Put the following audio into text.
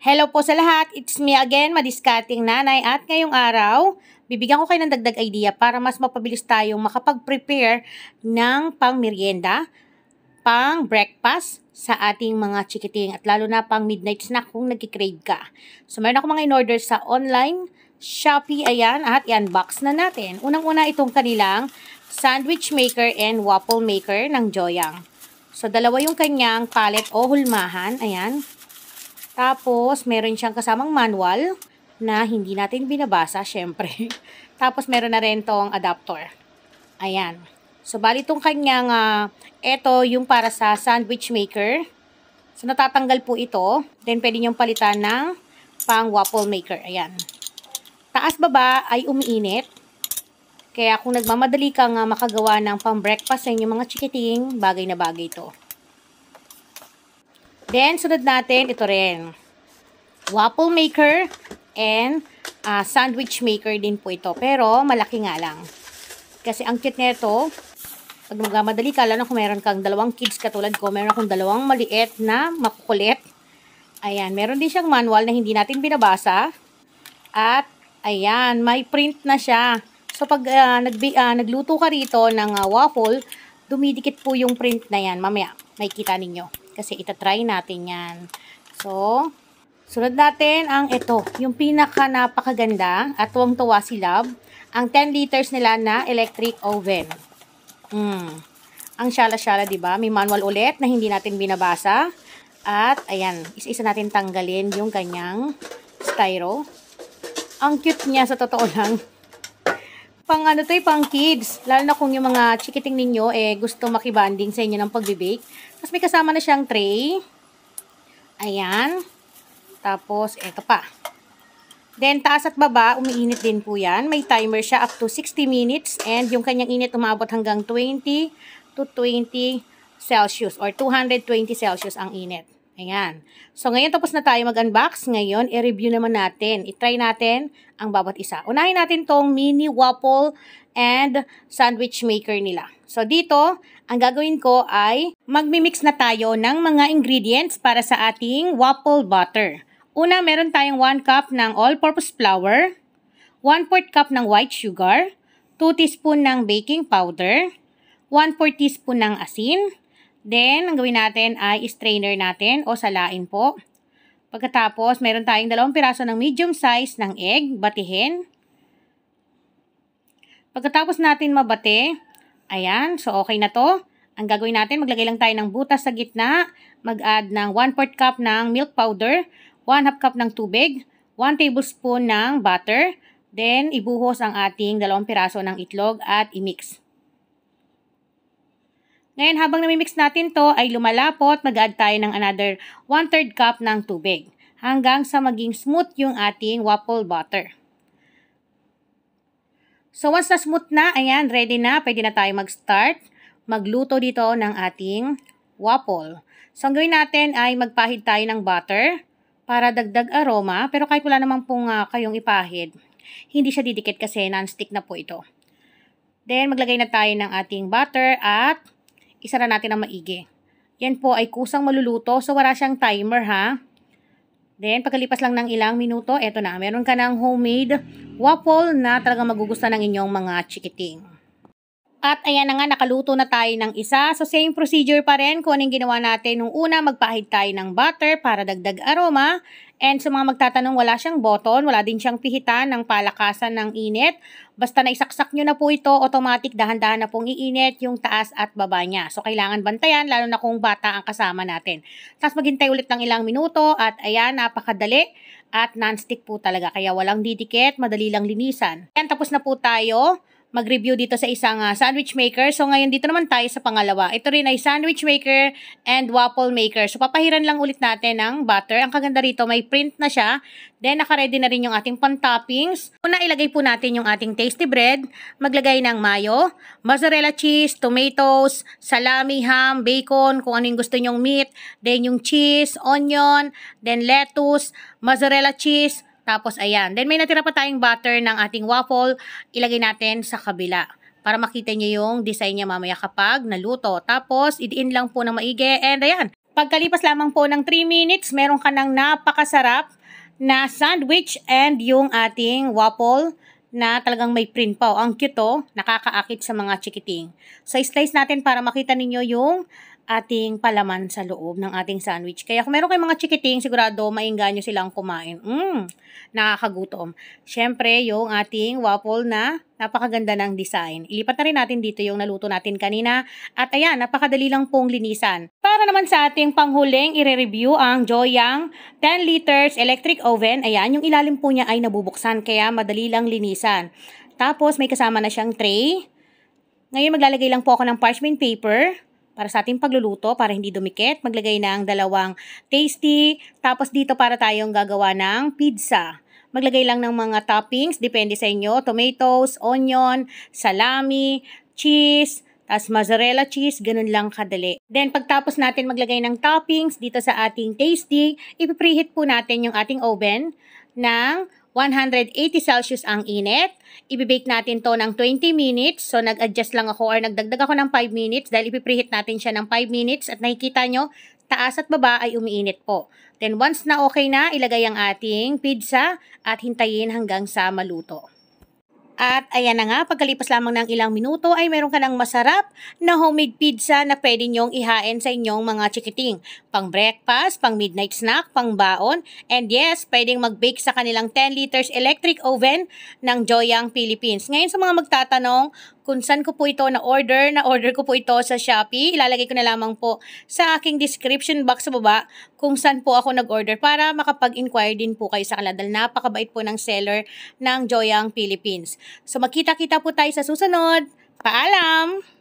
Hello po sa lahat, it's me again, Madiskarteng Nanay, at ngayong araw, bibigyan ko kayo ng dagdag idea para mas mapabilis tayong makapag-prepare ng pang-merienda, pang-breakfast sa ating mga chikiting at lalo na pang midnight snack kung nagkikrave ka. So meron ako mga in-order sa online, Shopee, ayan, at i-unbox na natin. Unang-una itong kanilang sandwich maker and waffle maker ng Joyoung. So dalawa yung kanyang palette o hulmahan, ayan. Tapos, meron siyang kasamang manual na hindi natin binabasa, syempre. Tapos, meron na rin tong adapter. Ayan. So, bali itong kanyang, ito yung para sa sandwich maker. So, natatanggal po ito. Then, pwede niyong palitan ng pang waffle maker. Ayan. Taas baba ay umiinit. Kaya, kung nagmamadali kang makagawa ng pang breakfast sa inyong mga chikiting, bagay na bagay ito. Then, sunod natin, ito rin. Waffle maker and sandwich maker din po ito. Pero, malaki nga lang. Kasi ang cute nito, pag magmamadali ka, lalo kung meron kang dalawang kids katulad ko, meron akong dalawang maliit na makukulit. Ayan, meron din siyang manual na hindi natin binabasa. At, ayan, may print na siya. So, pag nagluto ka rito ng waffle, dumidikit po yung print na yan. Mamaya, makikita ninyo. Kasi itatry natin yan. So, sunod natin ang ito. Yung pinaka napakaganda at tuwang-tuwa si Love. Ang 10 liters nila na electric oven. Ang syala-syala, diba? May manual ulit na hindi natin binabasa. At, ayan, isa-isa natin tanggalin yung kanyang styro. Ang cute niya sa totoo lang. Pang ano to pang kids. Lalo na kung yung mga chikiting ninyo gusto makibanding sa inyo ng pagbibake. Tapos may kasama na siyang tray. Ayan. Tapos eto pa. Then taas at baba, umiinit din po yan. May timer siya up to 60 minutes and yung kanyang init umabot hanggang 20 to 20 Celsius or 220 Celsius ang init. Ayan. So, ngayon tapos na tayo mag-unbox. Ngayon, i-review naman natin. I-try natin ang bawat isa. Unahin natin tong mini waffle and sandwich maker nila. So, dito, ang gagawin ko ay magmimix na tayo ng mga ingredients para sa ating waffle butter. Una, meron tayong 1 cup ng all-purpose flour, 1/4 cup ng white sugar, 2 teaspoon ng baking powder, 1/4 teaspoon ng asin. Then, ang gawin natin ay strainer natin o salain po. Pagkatapos, meron tayong 2 piraso ng medium size ng egg, batihin. Pagkatapos natin mabate, ayan, so okay na to. Ang gagawin natin, maglagay lang tayo ng butas sa gitna, mag-add ng 1/4 cup ng milk powder, 1/2 cup ng tubig, 1 tablespoon ng butter, then ibuhos ang ating 2 piraso ng itlog at i-mix. Ngayon, habang namimix natin to ay lumalapot, mag-add tayo ng another 1/3 cup ng tubig hanggang sa maging smooth yung ating waffle butter. So, once na smooth na, ayan, ready na, pwede na tayo mag-start magluto dito ng ating waffle. So, ang gawin natin ay magpahid tayo ng butter para dagdag aroma, pero kahit wala naman pong kayong ipahid, hindi siya didikit kasi non-stick na po ito. Then, maglagay na tayo ng ating butter at isara natin ang maigi. Yan po ay kusang maluluto. So, wala siyang timer ha. Then, pagkalipas lang ng ilang minuto, eto na. Meron ka ng homemade waffle na talagang magugustuhan ng inyong mga chikiting. At ayan na nga, nakaluto na tayo ng isa. So, same procedure pa rin kung anong ginawa natin. Nung una, magpahid tayo ng butter para dagdag aroma. And sa mga magtatanong, wala siyang button, wala din siyang pihitan ng palakasan ng init. Basta naisaksak nyo na po ito, automatic dahan-dahan na pong iinit yung taas at baba niya. So, kailangan bantayan, lalo na kung bata ang kasama natin. Tapos maghintay ulit ng ilang minuto at ayan, napakadali at non-stick po talaga. Kaya walang didikit, madali lang linisan. Ayan, tapos na po tayo mag-review dito sa isang sandwich maker. So, ngayon dito naman tayo sa pangalawa. Ito rin ay sandwich maker and waffle maker. So, papahiran lang ulit natin ng butter. Ang kaganda rito, may print na siya. Then, naka-ready na rin yung ating pan-toppings. Una, ilagay po natin yung ating tasty bread. Maglagay ng mayo, mozzarella cheese, tomatoes, salami, ham, bacon, kung ano yung gusto nyong meat. Then, yung cheese, onion, then lettuce, mozzarella cheese. Tapos, ayan. Then, may natira pa tayong butter ng ating waffle. Ilagay natin sa kabila. Para makita nyo yung design niya mamaya kapag naluto. Tapos, idiin lang po ng maigi. And, ayan. Pagkalipas lamang po ng 3 minutes, meron ka ng napakasarap na sandwich and yung ating waffle na talagang may print pa. Ang cute to, nakakaakit sa mga chikiting. So, slice natin para makita ninyo yung ating palaman sa loob ng ating sandwich. Kaya kung meron kayong mga chikiting, sigurado maingganyo silang kumain. Nakakagutom. Siyempre, yung ating waffle na napakaganda ng design. Ilipat na rin natin dito yung naluto natin kanina. At ayan, napakadali lang pong linisan. Para naman sa ating panghuling, i-review ang Joyoung 10 liters electric oven. Ayan, yung ilalim po niya ay nabubuksan, kaya madali lang linisan. Tapos, may kasama na siyang tray. Ngayon, maglalagay lang po ako ng parchment paper para sa ating pagluluto, para hindi dumikit. Maglagay ng 2 tasty. Tapos dito para tayong gagawa ng pizza. Maglagay lang ng mga toppings, depende sa inyo. Tomatoes, onion, salami, cheese, tas mozzarella cheese, ganun lang kadali. Then pagtapos natin maglagay ng toppings dito sa ating tasty, ipipreheat po natin yung ating oven ng 180 Celsius ang init. Ibibake natin to ng 20 minutes. So, nag-adjust lang ako or nagdagdag ako ng 5 minutes dahil ipipreheat natin siya ng 5 minutes. At nakikita nyo, taas at baba ay umiinit po. Then, once na okay na, ilagay ang ating pizza at hintayin hanggang sa maluto. At ayan na nga, pagkalipas lamang ng ilang minuto ay meron ka ng masarap na homemade pizza na pwede nyong ihain sa inyong mga chikiting. Pang breakfast, pang midnight snack, pang baon, and yes, pwedeng mag-bake sa kanilang 10 liters electric oven ng Joyoung Philippines. Ngayon sa mga magtatanong kung saan ko po ito na-order ko po ito sa Shopee. Ilalagay ko na lamang po sa aking description box sa baba kung saan po ako nag-order para makapag-inquire din po kayo sa kanila dahil napakabait po ng seller ng Joyoung Philippines. So magkita-kita po tayo sa susunod. Paalam!